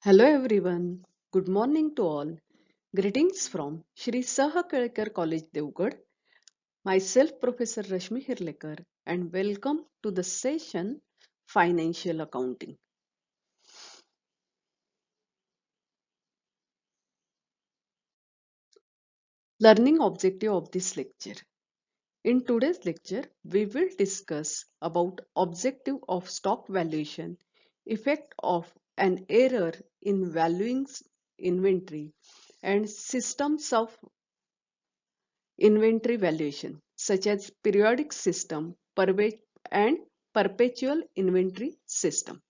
Hello everyone. Good morning to all. Greetings from Shri Sahakalkar College Devgad. Myself Professor Rashmi Hirlekar and welcome to the session Financial Accounting. Learning objective of this lecture. In today's lecture, we will discuss about objective of stock valuation, effect of an error in valuing inventory, and systems of inventory valuation such as periodic system and perpetual inventory system.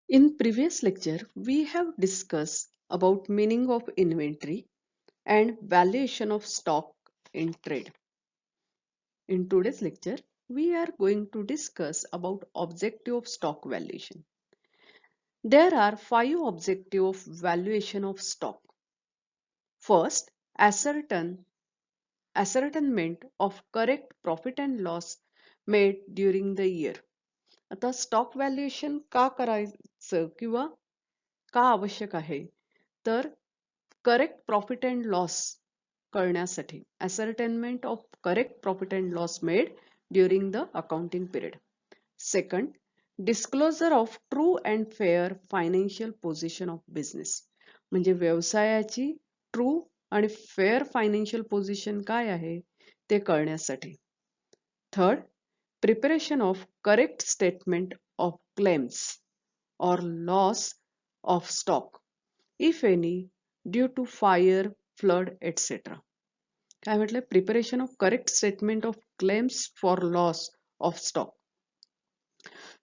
In previous lecture, we have discussed about meaning of inventory and valuation of stock in trade. In today's lecture, we are going to discuss about objective of stock valuation. There are 5 objectives of valuation of stock. First, ascertainment of correct profit and loss made during the year. आता stock valuation का करायचं किंवा का आवश्यक आहे तर correct profit and loss कळण्यासाठी ascertainment of correct profit and loss made during the accounting period. Second, disclosure of true and fair financial position of business म्हणजे व्यवसायाची ट्रू आणि फेअर फायनान्शियल पोझिशन काय आहे ते कळण्यासाठी. Third, preparation of correct statement of claims or loss of stock, if any, due to fire, flood, etc. काय म्हटलं? Preparation of correct statement of claims for loss of stock.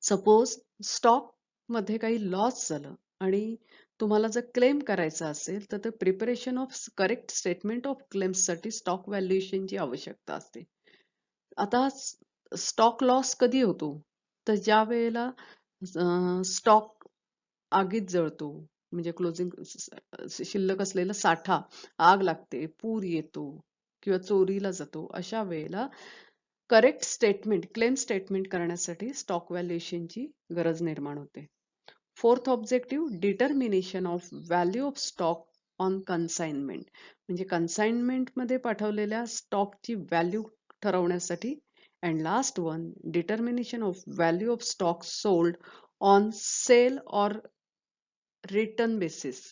Suppose stock मध्ये काही loss झालं आणि तुम्हाला जर claim करायचा असेल तर preparation of correct statement of claims साठी स्टॉक व्हॅल्युएशनची आवश्यकता असते. आता स्टॉक लॉस कधी होतो तर ज्या वेळेला स्टॉक आगीत जळतो म्हणजे क्लोजिंग शिल्लक असलेला साठा आग लागते, पूर येतो किंवा चोरीला जातो, अशा वेळेला करेक्ट स्टेटमेंट क्लेम स्टेटमेंट करण्यासाठी स्टॉक व्हॅल्युएशनची गरज निर्माण होते. Fourth objective determination of value of stock on consignment म्हणजे कन्साइनमेंट मध्ये पाठवलेल्या स्टॉकची व्हॅल्यू ठरवण्यासाठी. And last one, determination of value of stock sold on sale or return basis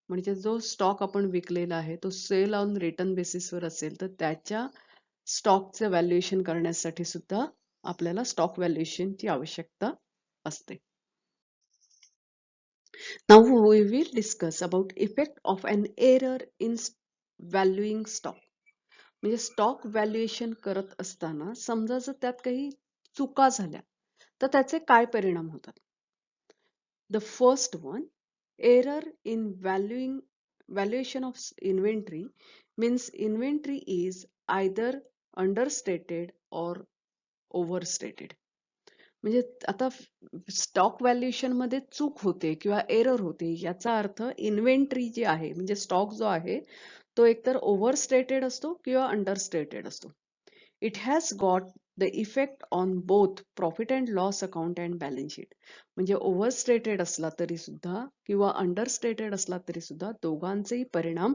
म्हणजे जो स्टॉक आपण विकलेला आहे तो सेल ऑन रिटर्न बेसिसवर असेल तर त्याच्या स्टॉकचे व्हॅल्युएशन करण्यासाठी सुद्धा आपल्याला स्टॉक व्हॅल्युएशनची आवश्यकता असते. Now we will discuss about effect of an error in valuing stock. म्हणजे स्टॉक व्हॅल्युएशन करत असताना समजा जर त्यात काही चुका झाल्या तर त्याचे काय परिणाम होतात. The first one, error in valuation of inventory means inventory is either understated or overstated. म्हणजे आता स्टॉक व्हॅल्युएशन मध्ये चूक होते किंवा एरर होते याचा अर्थ इन्व्हेंटरी जी आहे म्हणजे स्टॉक जो आहे तो एकतर ओव्हरस्टेटेड असतो किंवा अंडरस्टेटेड असतो. It has got the effect on both profit and loss account and balance sheet म्हणजे ओव्हरस्टेटेड असला तरी सुद्धा किंवा अंडरस्टेटेड असला तरी सुद्धा दोघांचेही परिणाम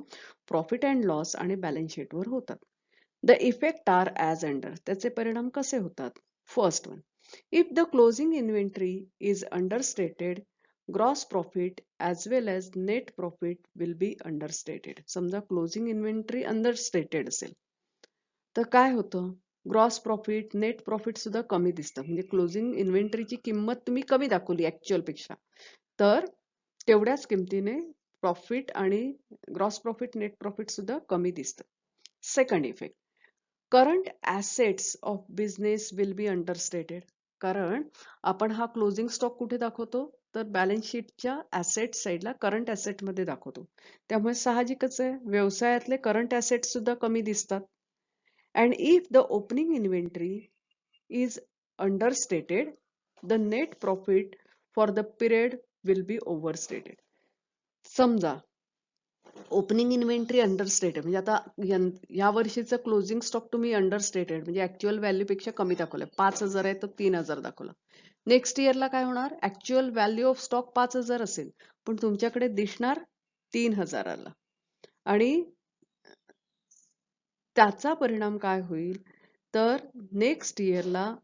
प्रॉफिट अँड लॉस आणि बॅलन्स शीटवर होतात. The effect are as under त्याचे परिणाम कसे होतात. First one, if the closing inventory is understated, gross profit as well as net profit will be understated. समजा क्लोजिंग इन्व्हेंटरी अंडरस्टेटेड असेल तर काय होतं, ग्रॉस प्रॉफिट नेट प्रॉफिट सुद्धा कमी दिसतं. म्हणजे क्लोजिंग इन्व्हेंटरीची किंमत तुम्ही कमी दाखवली ऍक्च्युअल पेक्षा तर तेवढ्याच किमतीने प्रॉफिट आणि ग्रॉस प्रॉफिट नेट प्रॉफिट सुद्धा कमी दिसतं. Second effect, current assets of business will be understated. कारण आपण हा क्लोजिंग स्टॉक कुठे दाखवतो तर बॅलन्स शीटच्या ऍसेट साइडला करंट ऍसेट मध्ये दाखवतो. त्यामुळे साहजिकच आहे व्यवसायातले करंट ऍसेट सुद्धा कमी दिसतात. And if the opening inventory is understated, the net profit for the period will be overstated. समजा ओपनिंग इन्व्हेंटरी अंडरस्टेटेड म्हणजे आता या वर्षीचं क्लोजिंग स्टॉक तुम्ही अंडरस्टेटेड म्हणजे ऍक्च्युअल व्हॅल्यू पेक्षा कमी दाखवलं. 5,000 आहे तर 3,000 दाखवलं. नेक्स्ट इयरला काय होणार? ऍक्च्युअल व्हॅल्यू ऑफ स्टॉक 5,000 असेल पण तुमच्याकडे दिसणार 3,000ला. आणि त्याचा परिणाम काय होईल तर नेक्स्ट इयरला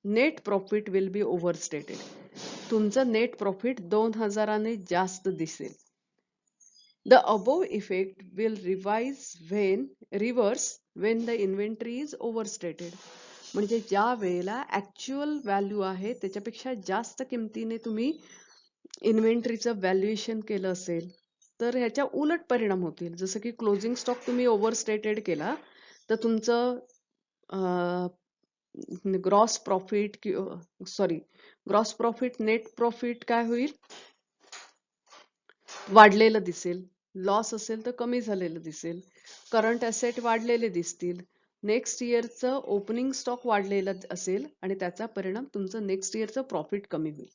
नेट प्रॉफिट विल बी ओव्हरस्टेटेड. तुमचं नेट प्रॉफिट 2,000ने जास्त दिसेल. The above effect will reverse when the inventory is overstated. म्हणजे ज्या वेळेला ऍक्च्युअल व्हॅल्यू आहे त्याच्यापेक्षा जास्त किमतीने तुम्ही इन्व्हेंटरीचं व्हॅल्युएशन केलं असेल तर ह्याच्या उलट परिणाम होतील. जसं की क्लोजिंग स्टॉक तुम्ही ओव्हरस्टेटेड केला तर तुमचं gross profit gross profit net profit काय होईल? वाढलेलं दिसेल. लॉस असेल तर कमी झालेलं दिसेल. करंट असेट वाढलेले दिसतील. नेक्स्ट इयरचं ओपनिंग स्टॉक वाढलेलं असेल आणि त्याचा परिणाम तुमचं नेक्स्ट इयरचं प्रॉफिट कमी होईल.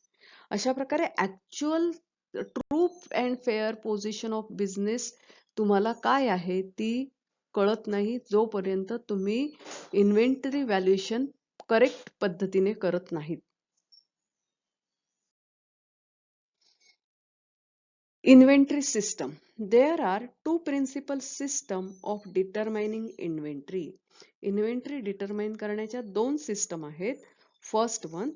अशा प्रकारे actual true and fair position of business तुम्हाला काय आहे ती कळत नाही जोपर्यंत तुम्ही इन्व्हेंटरी व्हॅल्युएशन करेक्ट पद्धतीने करत नाहीत. Inventory system. There are two principal system of determining inventory. Inventory determine करण्याच्या दोन सिस्टम आहेत. First one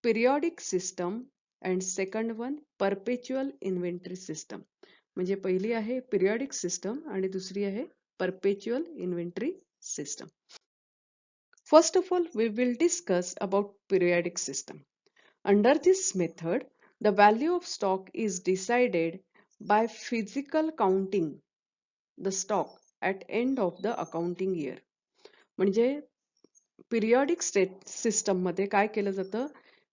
periodic system and second one perpetual inventory system. म्हणजे पहिली आहे periodic system आणि दुसरी आहे perpetual inventory system. First of all, we will discuss about periodic system. Under this method, the value of stock is decided by physical counting the stock at end of the accounting year. म्हणजे periodic system मध्ये काय केलं जातं?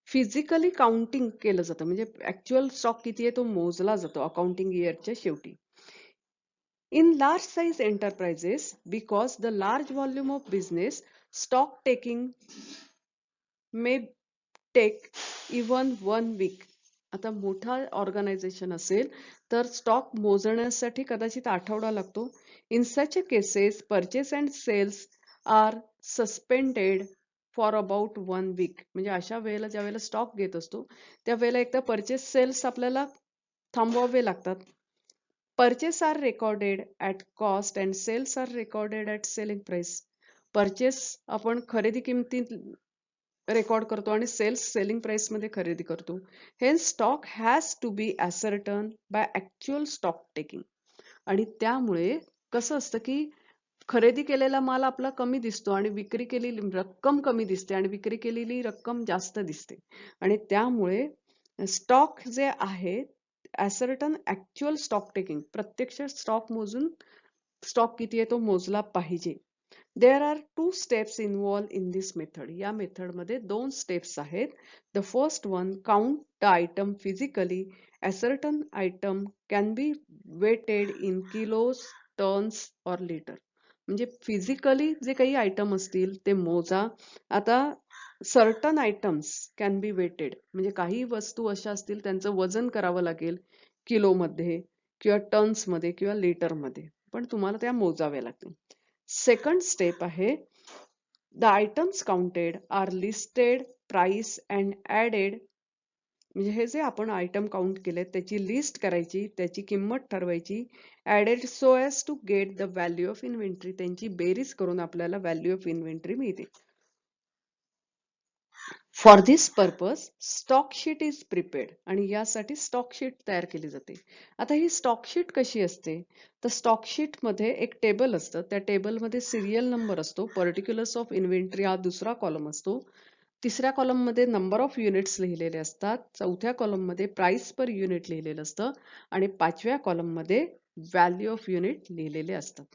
Physically counting केलं जातं. म्हणजे actual stock किती आहे तो मोजला जातो अकाउंटिंग इयरच्या शेवटी. In large size enterprises, because the large volume of business, stock taking may take even 1 week. आता मोठा ऑर्गनायझेशन असेल तर स्टॉक मोजण्यासाठी कदाचित आठवडा लागतो. In such cases purchase and sales are suspended for about 1 week. म्हणजे अशा वेळेला ज्या वेळेला स्टॉक घेत असतो त्यावेळेला एकदा परचेस सेल्स आपल्याला थांबवावे लागतात. Purchase are recorded at cost and sales are recorded at selling price. Purchase आपण खरेदी किमतीत रेकॉर्ड करतो आणि सेल्स सेलिंग प्राइस मध्ये खरेदी करतो. Hence stock has to be ascertained by actual stock taking. आणि त्यामुळे कसं असतं की खरेदी केलेला माल आपला कमी दिसतो आणि विक्री केलेली रक्कम कमी दिसते आणि विक्री केलेली रक्कम जास्त दिसते. आणि त्यामुळे स्टॉक जे आहे ऍसर्टन ऍक्च्युअल स्टॉक टेकिंग प्रत्यक्ष स्टॉक मोजून स्टॉक किती आहे तो मोजला पाहिजे. There are two steps involved in this method. या मेथड मध्ये दोन स्टेप्स आहेत. The first one, count the item physically. A certain item can be weighted in kilos, tons or liter. म्हणजे फिजिकली जे काही आयटम असतील ते मोजा. आता certain items can be weighted म्हणजे काही वस्तू अशा असतील त्यांचं वजन करावं लागेल किलोमध्ये किंवा टन्स मध्ये किंवा लिटर मध्ये, पण तुम्हाला त्या मोजाव्या लागतील. सेकंड स्टेप आहे the items counted are listed price and added. म्हणजे हे जे आपण आयटम काउंट केले त्याची लिस्ट करायची, त्याची किंमत ठरवायची, added so as to get the value of inventory. त्यांची बेरीज करून आपल्याला व्हॅल्यू ऑफ इन्व्हेंटरी मिळते. For this purpose stock sheet is prepared. आणि यासाठी स्टॉक शीट तयार केली जाते. आता ही स्टॉक शीट कशी असते तर स्टॉक शीट मध्ये एक टेबल असतं. त्या टेबलमध्ये सिरियल नंबर असतो. पर्टिक्युलर्स ऑफ इन्व्हेंटरी हा दुसरा कॉलम असतो. तिसऱ्या कॉलम मध्ये नंबर ऑफ युनिट्स लिहिलेले असतात. चौथ्या कॉलम मध्ये प्राइस पर युनिट लिहिलेलं असतं आणि पाचव्या कॉलम मध्ये व्हॅल्यू ऑफ युनिट लिहिलेले असतात.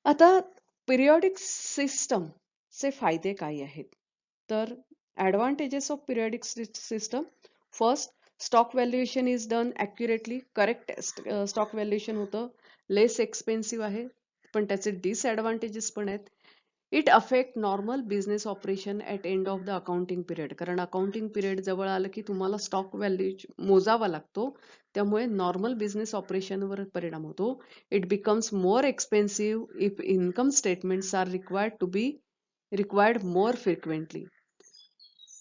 आता पिरियॉडिक सिस्टम चे फायदे काय आहेत तर advantages of periodic system. First, stock valuation is done accurately. Correct stock valuation होतं. लेस एक्सपेन्सिव्ह आहे पण त्याचे डिसएडव्हान्टेजेस पण आहेत. It affect normal business operation at end of the accounting period. कारण अकाउंटिंग पिरियड जवळ आलं की तुम्हाला स्टॉक व्हॅल्यू मोजावा लागतो, त्यामुळे नॉर्मल बिझनेस ऑपरेशनवर परिणाम होतो. It becomes more expensive if income statements are required more frequently.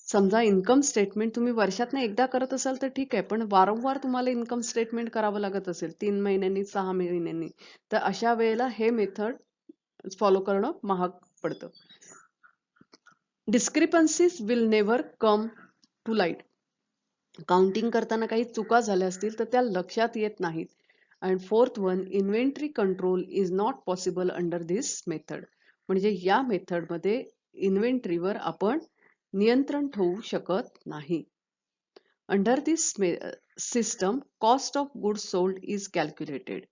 समजा इन्कम स्टेटमेंट तुम्ही वर्षातनं एकदा करत असाल तर ठीक आहे, पण वारंवार तुम्हाला इन्कम स्टेटमेंट करावं लागत असेल 3 महिन्यांनी 6 महिन्यांनी, तर अशा वेळेला हे मेथड फॉलो करणं महाग पडतं. Discrepancies will never come to light. Counting करताना काही चुका झाल्या असतील तर त्या लक्षात येत नाहीत. And fourth one, inventory control is not possible under this method. म्हणजे या मेथडमध्ये इन्व्हेंटरीवर आपण नियंत्रण ठेवू शकत नाही. Under this system cost of goods sold is calculated.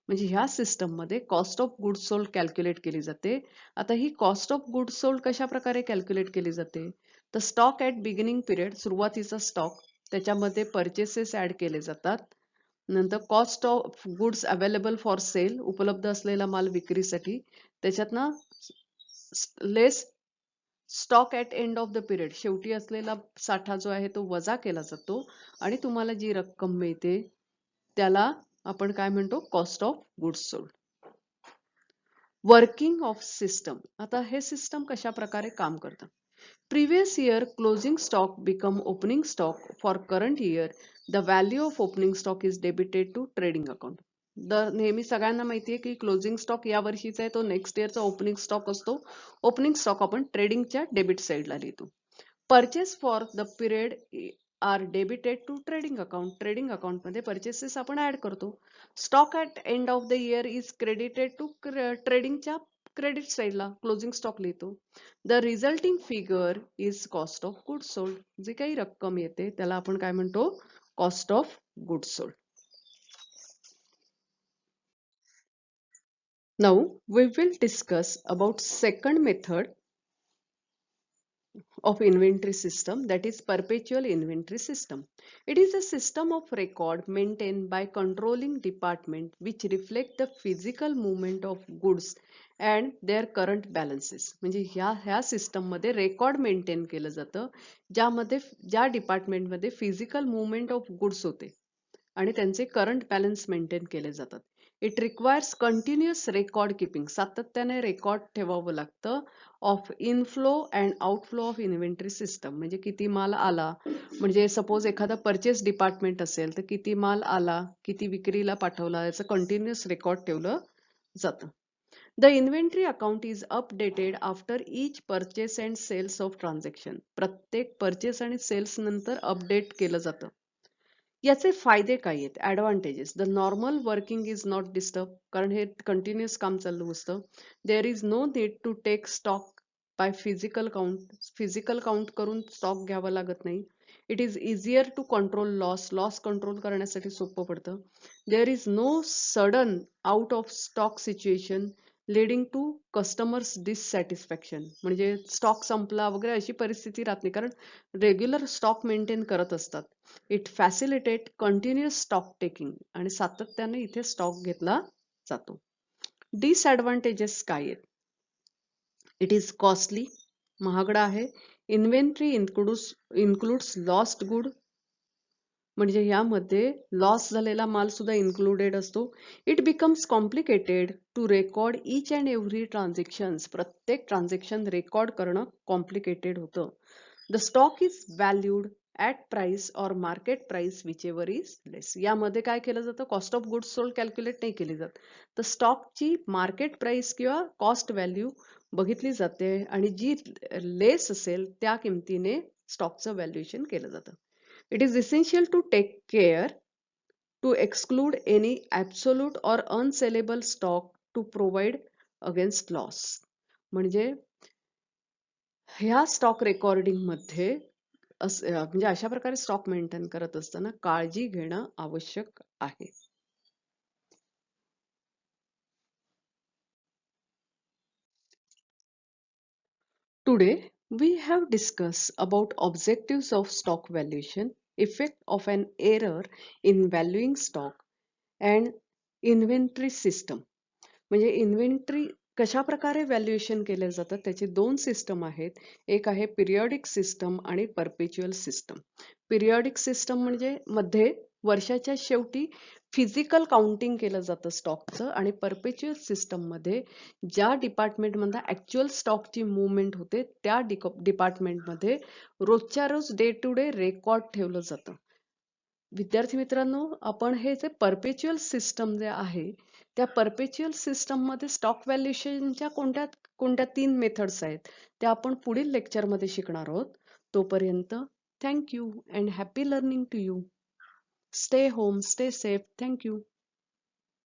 म्हणजे ह्या सिस्टम मध्ये cost of goods sold calculate केली जाते. आता ही कॉस्ट ऑफ गुड्स सोल्ड कशा प्रकारे कॅल्क्युलेट केली जाते, तर स्टॉक ॲट बिगिनिंग पिरियड, सुरुवातीचा स्टॉक, त्याच्यामध्ये परचेसेस ऍड केले जातात. नंतर cost of goods available for sale, उपलब्ध असलेला माल विक्रीसाठी, त्याच्यातनं less stock at end of the period, शेवटी असलेला साठा जो आहे तो वजा केला जातो आणि तुम्हाला जी रक्कम मिळते त्याला आपण काय म्हणतो, cost of goods sold. Working of system. आता हे सिस्टम कशा प्रकारे काम करतं. Previous year closing stock become opening stock for current year. The value of opening stock is debited to trading account. नेहमी सगळ्यांना माहिती आहे की क्लोजिंग स्टॉक या वर्षीचा आहे तो नेक्स्ट इयरचा ओपनिंग स्टॉक असतो. ओपनिंग स्टॉक आपण ट्रेडिंगच्या डेबिट साईडला लिहितो. Purchase for the period are debited to trading account. Trading अकाउंटमध्ये परचेसेस आपण ऍड करतो. Stock at end of the year is credited to ट्रेडिंगच्या क्रेडिट साईडला क्लोजिंग स्टॉक लिहितो. The resulting figure is cost of goods sold. जी काही रक्कम येते त्याला आपण काय म्हणतो, cost of goods sold. Now we will discuss about second method of inventory system, that is perpetual inventory system. It is a system of record maintained by controlling department which reflect the physical movement of goods and their current balances. म्हणजे ह्या system मध्ये record maintain केलं जातं, ज्यामध्ये ज्या department मध्ये physical movement of goods होते आणि त्यांचे करंट बॅलन्स मेंटेन केले जातात. It requires continuous record keeping. सातत्याने रेकॉर्ड ठेवावं लागतं of inflow and outflow of inventory system. म्हणजे किती माल आला, म्हणजे सपोज एखादा परचेस डिपार्टमेंट असेल तर किती माल आला, किती विक्रीला पाठवला, याचं कंटिन्युअस रेकॉर्ड ठेवलं जातं. The inventory account is updated after each purchase and sales of transaction. प्रत्येक परचेस आणि सेल्स नंतर अपडेट केलं जातं. याचे फायदे काय आहेत, advantages. The normal working is not disturb. कारण हे कंटिन्युअस काम चालू असतं. There is no need to take stock by physical count. Physical count करून स्टॉक घ्यावा लागत नाही. It is easier to control loss control करण्यासाठी सोपं पडतं. There is no sudden out of stock situation leading to customers dissatisfaction. म्हणजे stock संपला वगैरे अशी परिस्थिती राहत नाही, कारण रेग्युलर स्टॉक मेंटेन करत असतात. It facilitate continuous stock taking. आणि सातत्याने इथे स्टॉक घेतला जातो. डिसएडव्हान्टेजेस काय आहेत. इट इज कॉस्टली, महागडा आहे. Inventory includes lost good. म्हणजे यामध्ये लॉस झालेला माल सुद्धा इन्क्लुडेड असतो. It becomes complicated to record each and every transaction. प्रत्येक ट्रान्झॅक्शन रेकॉर्ड करणं कॉम्प्लिकेटेड होतं. The stock is valued at price or market price whichever is less. यामध्ये काय केलं जातं, cost of goods sold calculate नाही केली जात, तर स्टॉकची मार्केट प्राइस किंवा कॉस्ट व्हॅल्यू बघितली जाते आणि जी लेस असेल त्या किमतीने स्टॉकचं व्हॅल्युएशन केलं जातं. It is essential to take care to exclude any absolute or unsellable stock to provide against loss. म्हणजे ह्या स्टॉक रेकॉर्डिंग मध्ये म्हणजे अशा प्रकारे स्टॉक मेंटेन करत असताना काळजी घेणं आवश्यक आहे. Today we have discussed about objectives of stock valuation, effect of an error in valuing stock and inventory system. म्हणजे इन्व्हेंटरी कशा प्रकारे व्हॅल्युएशन केलं जातं त्याचे दोन सिस्टम आहेत. एक आहे पिरियॉडिक सिस्टम आणि परपेच्युअल सिस्टम. पिरियॉडिक सिस्टम म्हणजे मध्ये वर्षाच्या शेवटी फिजिकल काउंटिंग केलं जातं स्टॉकचं, आणि परपेच्युअल सिस्टम मध्ये ज्या डिपार्टमेंटमध्ये ऍक्च्युअल स्टॉकची मुवमेंट होते त्या डिपार्टमेंटमध्ये रोजच्या रोज डे टू डे रेकॉर्ड ठेवलं जातं. विद्यार्थी मित्रांनो, आपण हे जे परपेच्युअल सिस्टम जे आहे त्या परपेच्युअल सिस्टम मध्ये स्टॉक व्हॅल्युएशनच्या कोणत्या कोणत्या 3 मेथड्स आहेत त्या आपण पुढील लेक्चरमध्ये शिकणार आहोत. तोपर्यंत thank you and happy learning to you. Stay home, stay safe. Thank you.